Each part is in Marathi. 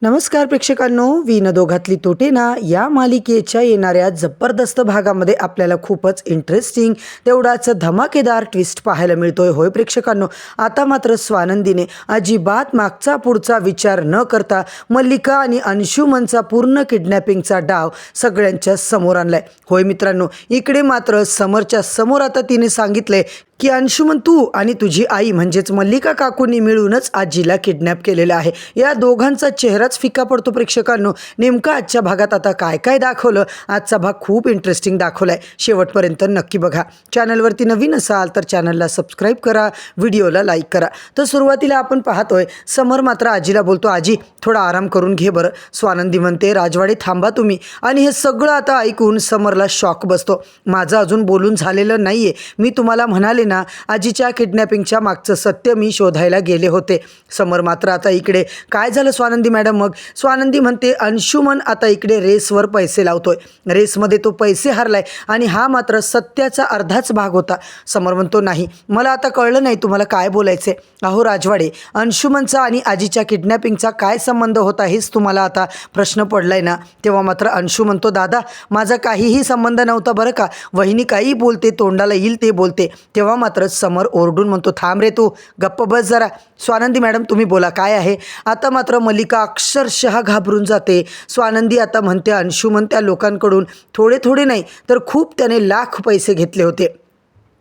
नमस्कार प्रेक्षकांनो, विनोदोघातली तोटेना या मालिकेच्या येणाऱ्या जबरदस्त भागामध्ये आपल्याला खूपच इंटरेस्टिंग तेवढाच धमाकेदार ट्विस्ट पाहायला मिळतोय. होय प्रेक्षकांनो, आता मात्र स्वानंदीने अजिबात मागचा पुढचा विचार न करता मल्लिका आणि अंशुमनचा पूर्ण किडनॅपिंगचा डाव सगळ्यांच्या समोर आणलाय. होय मित्रांनो, इकडे मात्र समोरच्या समोर आता तिने सांगितले की अंशुमन, तू आणि तुझी आई म्हणजेच मल्लिका काकूंनी मिळूनच आजीला किडनॅप केलेलं आहे. या दोघांचा चेहराच फिका पडतो प्रेक्षकांनो. नेमकं आजच्या भागात आता काय काय दाखवलं, आजचा भाग खूप इंटरेस्टिंग दाखवलाय. शेवटपर्यंत नक्की बघा. चॅनलवरती नवीन असाल तर चॅनलला सबस्क्राईब करा, व्हिडिओला लाईक करा. तर सुरुवातीला आपण पाहतोय समर मात्र आजीला बोलतो, आजी थोडा आराम करून घे बरं. स्वानंदी म्हणते, राजवाडे थांबा तुम्ही. आणि हे सगळं आता ऐकून समरला शॉक बसतो. माझं अजून बोलून झालेलं नाहीये. मी तुम्हाला म्हणाले ना, आजीच्या किडनॅपिंगच्या मागचं सत्य मी शोधायला गेले होते. समर मात्र आता इकडे, काय झालं स्वानंदी मॅडम मग? स्वानंदी म्हणते, अंशुमन आता इकडे रेसवर पैसे लावतोय. रेसमध्ये तो पैसे हारलाय आणि हा मात्र सत्याचा अर्धाच भाग होता. समर म्हणतो, नाही, मला आता कळलं नाही तुम्हाला काय बोलायचे. अहो राजवाडे, अंशुमनचा आणि आजीच्या किडनॅपिंगचा काय संबंध होता हेच तुम्हाला आता प्रश्न पडलाय ना? तेव्हा मात्र अंशू म्हणतो, दादा माझा काहीही संबंध नव्हता बरं का. वहिनी काही बोलते, तोंडाला येईल ते बोलते. तेव्हा मात्र समर ओरडून म्हणतो, थांब रे तू, गप्प बस जरा. स्वानंदी मॅडम तुम्ही बोला, काय आहे? आता मात्र मल्लिका अक्षरशः घाबरून जाते. स्वानंदी आता म्हणते, अंशुमन त्या लोकांकडून थोडे थोडे नाही तर खूप त्याने लाख पैसे घेतले होते.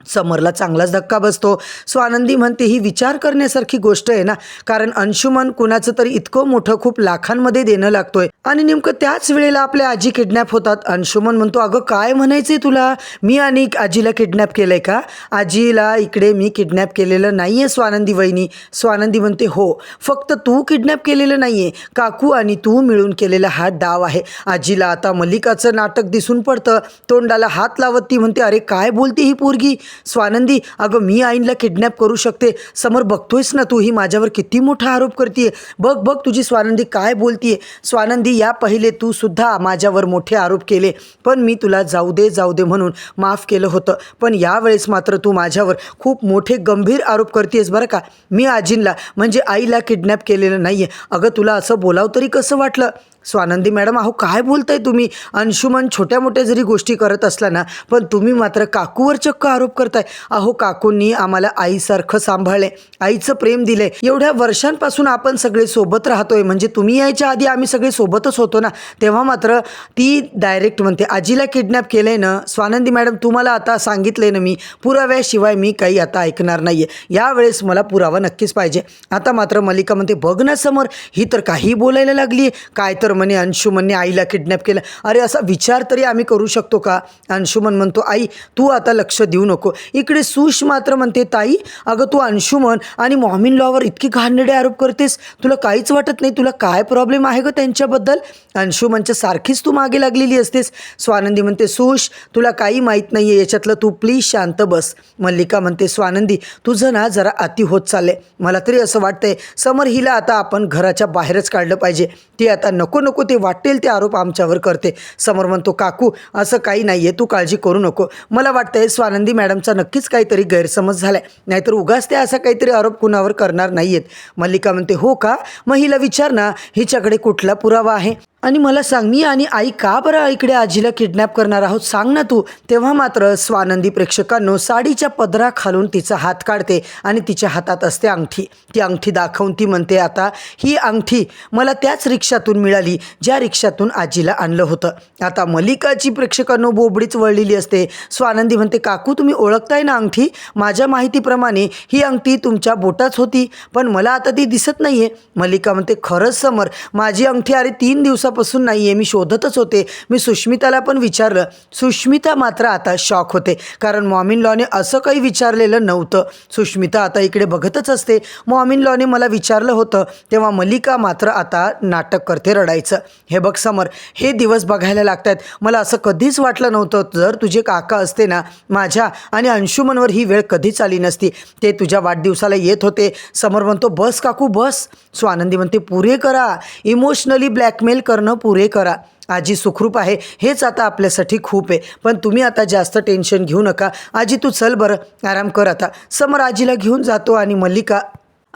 समरला चांगलाच धक्का बसतो. स्वानंदी म्हणते, ही विचार करण्यासारखी गोष्ट आहे ना, कारण अंशुमन कुणाचं तरी इतकं मोठं खूप लाखांमध्ये देणं लागतोय आणि नेमकं त्याच वेळेला आपल्या आजी किडनॅप होतात. अंशुमन म्हणतो, अगं काय म्हणायचंय तुला? मी आणि आजीला किडनॅप केलंय का? आजीला इकडे मी किडनॅप केलेलं नाहीये स्वानंदी वहिनी. स्वानंदी म्हणते, हो, फक्त तू किडनॅप केलेलं नाहीये, काकू आणि तू मिळून केलेला हा डाव आहे. आजीला आता मल्लिकाचं नाटक दिसून पडतं. तोंडाला हात लावत ती म्हणते, अरे काय बोलते ही पोरगी? स्वानंदी, अगं मी आईनला किडनॅप करू शकते. समोर बघतोयस ना तू, ही माझ्यावर किती मोठा आरोप करते. बघ बघ तुझी स्वानंदी काय बोलतीये. स्वानंदी, या पहिले तू सुद्धा माझ्यावर मोठे आरोप केले, पण मी तुला जाऊ दे म्हणून माफ केलं होतं. पण यावेळेस मात्र तू माझ्यावर खूप मोठे गंभीर आरोप करतेस बरं का. मी आजींला म्हणजे आईला किडनॅप केलेलं नाहीये. अगं तुला असं बोलावं तरी कसं वाटलं? स्वानंदी मॅडम, अहो काय बोलताय तुम्ही? अंशुमन छोट्या मोठ्या जरी गोष्टी करत असला ना, पण तुम्ही मात्र काकूवर चक्क आरोप करताय. अहो काकूंनी आम्हाला आईसारखं सांभाळले, आईचं प्रेम दिले. एवढ्या वर्षांपासून आपण सगळे सोबत राहतोय, म्हणजे तुम्ही यायच्या आधी आम्ही सगळे सोबतच होतो ना. तेव्हा मात्र ती डायरेक्ट म्हणते, आजीला किडनॅप केलंय ना. स्वानंदी मॅडम, तुम्हाला आता सांगितलंय ना मी, पुराव्याशिवाय मी काही आता ऐकणार नाहीये. यावेळेस मला पुरावा नक्कीच पाहिजे. आता मात्र मल्लिका म्हणते, बघ ना समोर, ही तर काही बोलायला लागली. काय तर म्हणे अंशुमनने आईला किडनॅप केलं. अरे असा विचार तरी आम्ही करू शकतो का? अंशुमन म्हणतो, आई तू आता लक्ष देऊ नको. इकडे सुश मात्र म्हणते, ताई अगं तू अंशुमन आणि मॉम इन लॉवर इतकी घाणेरडे आरोप करतेस, तुला काहीच वाटत नाही? तुला काय प्रॉब्लेम आहे गं त्यांच्याबद्दल? अंशुमनच्या सारखीच तू मागे लागलेली असतेस. स्वानंदी म्हणते, सुश तुला काही माहीत नाही आहे याच्यातलं, तू प्लीज शांत बस. मल्लिका म्हणते, स्वानंदी तुझं ना जरा अति होत चाललंय. मला तरी असं वाटतंय समर हिला आता आपण घराच्या बाहेरच काढलं पाहिजे. ती आता नको ते वाटेल ते आरोप आमच्यावर करते. समर म्हणतो, काकू असं काही नाही आहे, तू काळजी करू नको. मला वाटतंय स्वानंदी मॅडमचा नक्कीच काहीतरी गैरसमज झालाय, नाहीतर उगाच ते असा काहीतरी आरोप कुणावर करणार नाहीयेत. मल्लिका म्हणते, हो का? मग हिला विचार ना, हिच्याकडे कुठला पुरावा आहे आणि मला सांग, मी आणि आई का बरं इकडे आजीला किडनॅप करणार आहोत, सांग ना तू. तेव्हा मात्र स्वानंदी प्रेक्षकांनो साडीच्या पदराखालून तिचा हात काढते आणि तिच्या हातात असते अंगठी. ती अंगठी दाखवून ती म्हणते, आता ही अंगठी मला त्याच रिक्षातून मिळाली ज्या रिक्षातून आजीला आणलं होतं. आता मल्लिकाची प्रेक्षकांनो बोबडीच वळलेली असते. स्वानंदी म्हणते, काकू तुम्ही ओळखताय ना अंगठी? माझ्या माहितीप्रमाणे ही अंगठी तुमच्या बोटाच होती, पण मला आता ती दिसत नाहीये. मल्लिका म्हणते, खरंच समर, माझी अंगठी अरे 3 दिवसापासून नाहीये, मी शोधतच होते. मी सुष्मिताला पण विचारलं. सुष्मिता मात्र आता शॉक होते, कारण मॉम इन लॉने असं काही विचारलेलं नव्हतं. सुष्मिता आता इकडे बघतच असते. मॉम इन लॉने मला विचारलं होतं. तेव्हा मल्लिका मात्र आता नाटक करते रडायचं. हे बघ समर, हे दिवस बघायला लागतात. मला असं कधीच वाटलं नव्हतं, जर तुझे काका असते ना, माझ्या आणि अंशुमनवर ही वेळ कधीच आली नसती. ते तुझ्या वाढदिवसाला येत होते. समर म्हणतो, बस काकू बस. स्वानंदी म्हणते, पुरे करा, इमोशनली ब्लॅकमेल करणं पुरे करा. आजी सुखरूप आहे हेच आता आपल्यासाठी खूप आहे, पण तुम्ही आता जास्त टेन्शन घेऊ नका. आजी तू चल बरं, आराम कर आता. समर आजीला घेऊन जातो आणि मल्लिका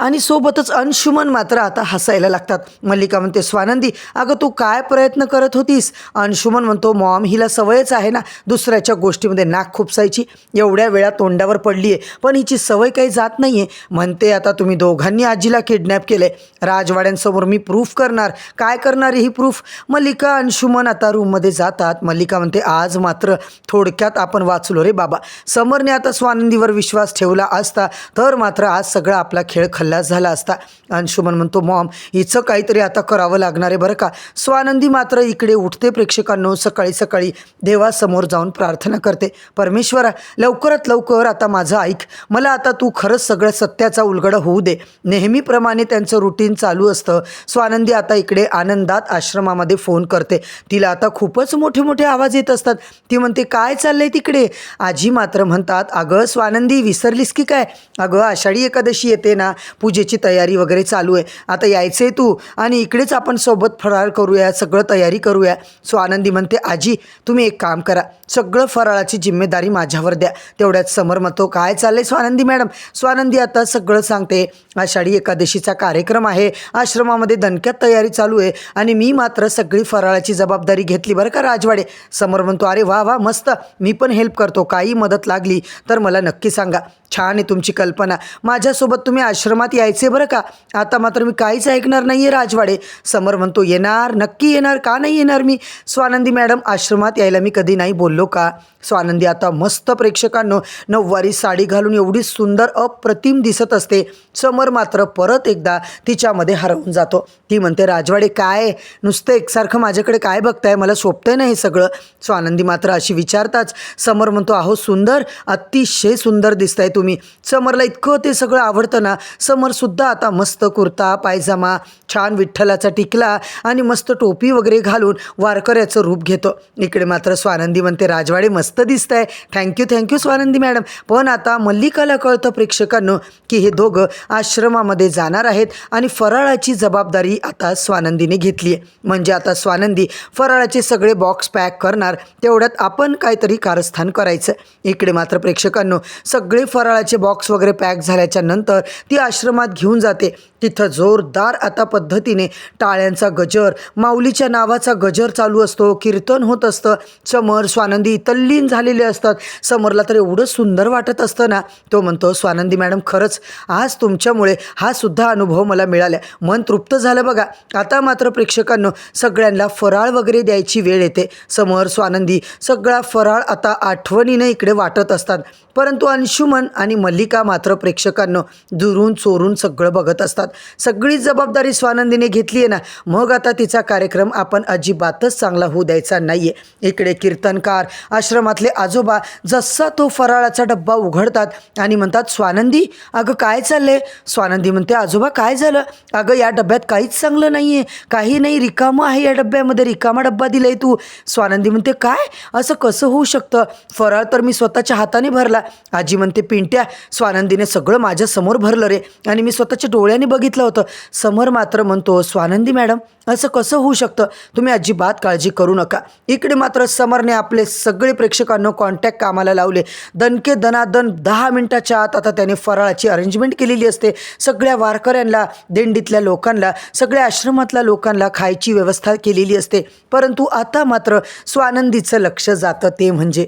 आणि सोबतच अंशुमन मात्र आता हसायला लागतात. मल्लिका म्हणते, स्वानंदी अगं तू काय प्रयत्न करत होतीस? अंशुमन म्हणतो, मॉम हिला सवयच आहे ना दुसऱ्याच्या गोष्टीमध्ये नाक खुपसायची. एवढ्या वेळा तोंडावर पडली आहे पण हिची सवय काही जात नाही आहे. म्हणते आता तुम्ही दोघांनी आजीला किडनॅप केले. राजवाड्यांसमोर मी प्रूफ करणार. काय करणार ही प्रूफ? मल्लिका अंशुमन आता रूममध्ये जातात. मल्लिका म्हणते, आज मात्र थोडक्यात आपण वाचलो रे बाबा. समरने आता स्वानंदीवर विश्वास ठेवला असता तर मात्र आज सगळा आपला खेळ खल्लास झाला असता. अंशुमन म्हणतो, मॉम हिचं काहीतरी आता करावं लागणार आहे बरं का. स्वानंदी मात्र इकडे उठते. प्रेक्षकांनो, सकाळी सकाळी देवासमोर जाऊन प्रार्थना करते. परमेश्वरा लवकरात लवकर आता माझं ऐक. मला आता तू खरंच सगळं सत्याचा उलगडा होऊ दे. नेहमीप्रमाणे त्यांचं रुटीन चालू असतं. स्वानंदी आता इकडे आनंदात आश्रमामध्ये फोन करते. तिला आता खूपच मोठे मोठे आवाज येत असतात. ती म्हणते, काय चाललंय तिकडे? आजी मात्र म्हणतात, अगं स्वानंदी विसरलीस की काय? अगं आषाढी एकादशी येते ना, पूजेची तयारी वगैरे चालू आहे. आता यायचं आहे तू आणि इकडेच आपण सोबत फराळ करूया, सगळं तयारी करूया. स्वानंदी म्हणते, आजी तुम्ही एक काम करा, सगळं फराळाची जिम्मेदारी माझ्यावर द्या. तेवढ्यात समर म्हणतो, काय चाललंय स्वानंदी मॅडम? स्वानंदी आता सगळं सांगते. आषाढी एकादशीचा कार्यक्रम आहे, आश्रमामध्ये दणक्यात तयारी चालू आहे आणि मी मात्र सगळी फराळाची जबाबदारी घेतली बरं का राजवाडे. समर म्हणतो, अरे वा वा मस्त, मी पण हेल्प करतो. काही मदत लागली तर मला नक्की सांगा. छान आहे तुमची कल्पना. माझ्यासोबत तुम्ही आश्रमात यायचे बरं का. आता मात्र मी काहीच ऐकणार नाही आहे राजवाडे. समर म्हणतो, येणार, नक्की येणार, का नाही येणार मी? स्वानंदी मॅडम आश्रमात यायला मी कधी नाही बोललो का? स्वानंदी आता मस्त प्रेक्षकांनो नऊवारी साडी घालून एवढी सुंदर अप्रतिम दिसत असते. समर मात्र परत एकदा तिच्यामध्ये हरवून जातो. ती म्हणते, राजवाडे काय नुसतं एकसारखं माझ्याकडे काय बघताय? मला शोभतंय ना हे सगळं? स्वानंदी मात्र अशी विचारताच समर म्हणतो, अहो सुंदर, अतिशय सुंदर दिसताय तुम्ही. समरला इतकं ते सगळं आवडतं ना. समरसुद्धा आता मस्त कुर्ता पायजामा, छान विठ्ठलाचा टिकला आणि मस्त टोपी वगैरे घालून वारकऱ्याचं रूप घेतो. इकडे मात्र स्वानंदी म्हणते, राजवाडे मस्त दिसतंय. Thank you Swanandi madam. पण आता मल्लिकाला कळतं प्रेक्षकांनो की हे दोघं आश्रमामध्ये जाणार आहेत आणि फराळाची जबाबदारी आता स्वानंदीने घेतली आहे. म्हणजे आता स्वानंदी फराळाचे सगळे बॉक्स पॅक करणार. तेवढ्यात आपण काहीतरी कारस्थान करायचं. इकडे मात्र प्रेक्षकांनो सगळे फराळाचे बॉक्स वगैरे पॅक झाल्याच्या नंतर ती आश्रमात घेऊन जाते. तिथं जोरदार आता पद्धतीने टाळ्यांचा गजर, माऊलीच्या नावाचा गजर चालू असतो. कीर्तन होत असतं. समर स्वानंदी तल्लीन झालेले असतात. समरला तर एवढं सुंदर वाटत असतं ना. तो म्हणतो, स्वानंदी मॅडम खरंच आज तुमच्यामुळे हा सुद्धा अनुभव मला मिळाला. मन तृप्त झालं बघा. आता मात्र प्रेक्षकांनो सगळ्यांना फराळ वगैरे द्यायची वेळ येते. समर स्वानंदी सगळा फराळ आता आठवणीने इकडे वाटत असतात. परंतु अंशुमन आणि मल्लिका मात्र प्रेक्षकांनो दुरून चोरून सगळं बघत असतात. सगळी जबाबदारी स्वानंदीने घेतली आहे ना, मग आता तिचा कार्यक्रम आपण अजिबातच चांगला होऊ द्यायचा नाही आहे. इकडे कीर्तनकार, आश्रमातले आजोबा जसा तो फराळाचा डब्बा उघडतात आणि म्हणतात, स्वानंदी अगं काय चाललंय? स्वानंदी म्हणते, आजोबा काय झालं? अगं या डब्यात काहीच चांगलं नाही आहे, काही नाही, रिकामं आहे या डब्यामध्ये, रिकामा डब्बा दिलाय तू. स्वानंदी म्हणते, काय असं कसं होऊ शकतं? फराळ तर मी स्वतःच्या हाताने भरला. आजी म्हणते, पिंट्या स्वानंदीने सगळं माझ्यासमोर भरलं रे आणि मी स्वतःच्या डोळ्याने बघितलं होतं. समर मात्र म्हणतो, स्वानंदी मॅडम असं कसं होऊ शकतं? तुम्ही अजिबात काळजी करू नका. इकडे मात्र समरने आपले सगळे प्रेक्षकांना कॉन्टॅक्ट कामाला लावले. दणके दनादन 10 मिनिटाच्या आत आता त्याने फराळाची अरेंजमेंट केलेली असते. सगळ्या वारकऱ्यांना, दिंडीतल्या लोकांना, सगळ्या आश्रमातल्या लोकांना खायची व्यवस्था केलेली असते. परंतु आता मात्र स्वानंदीचं लक्ष जातं ते म्हणजे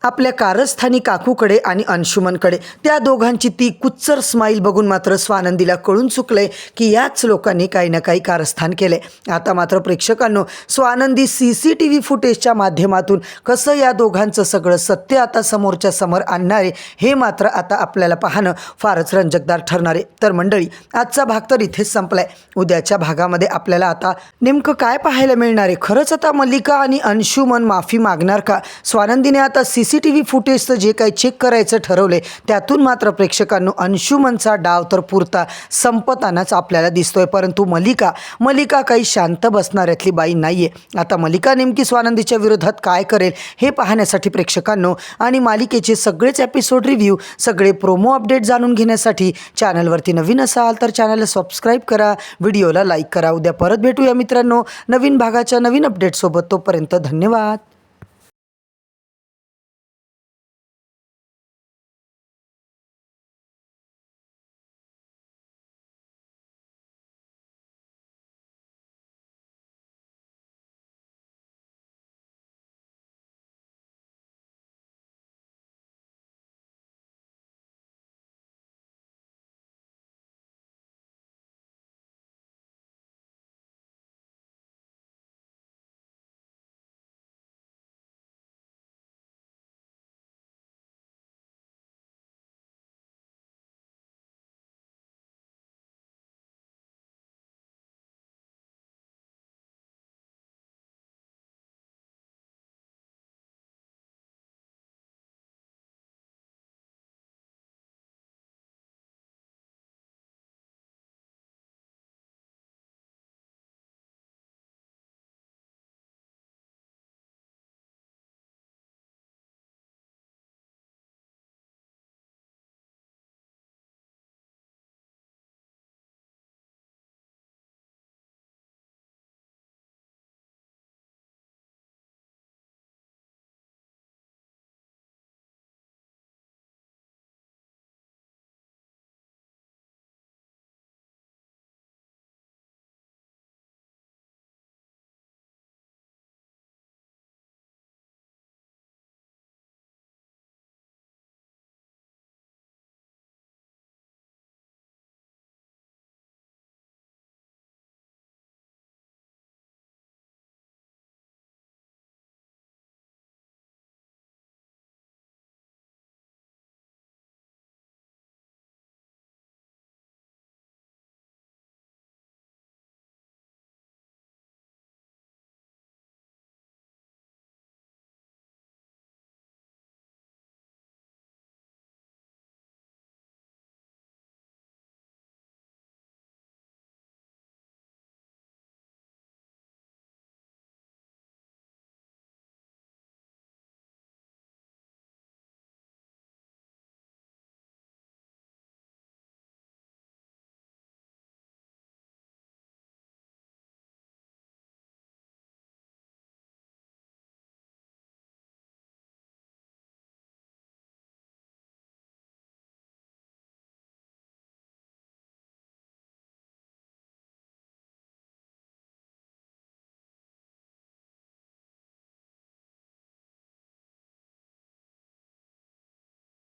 आपल्या कारस्थानी काकूकडे आणि अंशुमनकडे. त्या दोघांची ती कुच्चर स्माईल बघून मात्र स्वानंदीला कळून चुकलंय की याच लोकांनी काही ना काही कारस्थान केले. आता मात्र प्रेक्षकांनो स्वानंदी CCTV फुटेजच्या माध्यमातून कसं या दोघांचं सगळं सत्य आता समोरच्या समोर आणणार आहे हे मात्र आता आपल्याला पाहणं फारच रंजकदार ठरणार आहे. तर मंडळी आजचा भाग तर इथेच संपलाय. उद्याच्या भागामध्ये आपल्याला आता नेमकं काय पाहायला मिळणार आहे? खरंच आता मल्लिका आणि अंशुमन माफी मागणार का? स्वानंदीने आता CCTV फुटेजचं जे काही चेक करायचं ठरवले त्यातून मात्र प्रेक्षकांनो अंशुमनचा डाव तर पुरता संपतानाच आपल्याला दिसतोय. परंतु मल्लिका काही शांत बसणाऱ्यातली बाई नाही आहे. आता मल्लिका नेमकी स्वानंदीच्या विरोधात काय करेल हे पाहण्यासाठी प्रेक्षकांनो आणि मालिकेचे सगळेच एपिसोड रिव्ह्यू, सगळे प्रोमो अपडेट जाणून घेण्यासाठी चॅनलवरती नवीन असाल तर चॅनलला सबस्क्राईब करा, व्हिडिओला लाईक करा. उद्या परत भेटूया मित्रांनो नवीन भागाच्या नवीन अपडेटसोबत. तोपर्यंत धन्यवाद.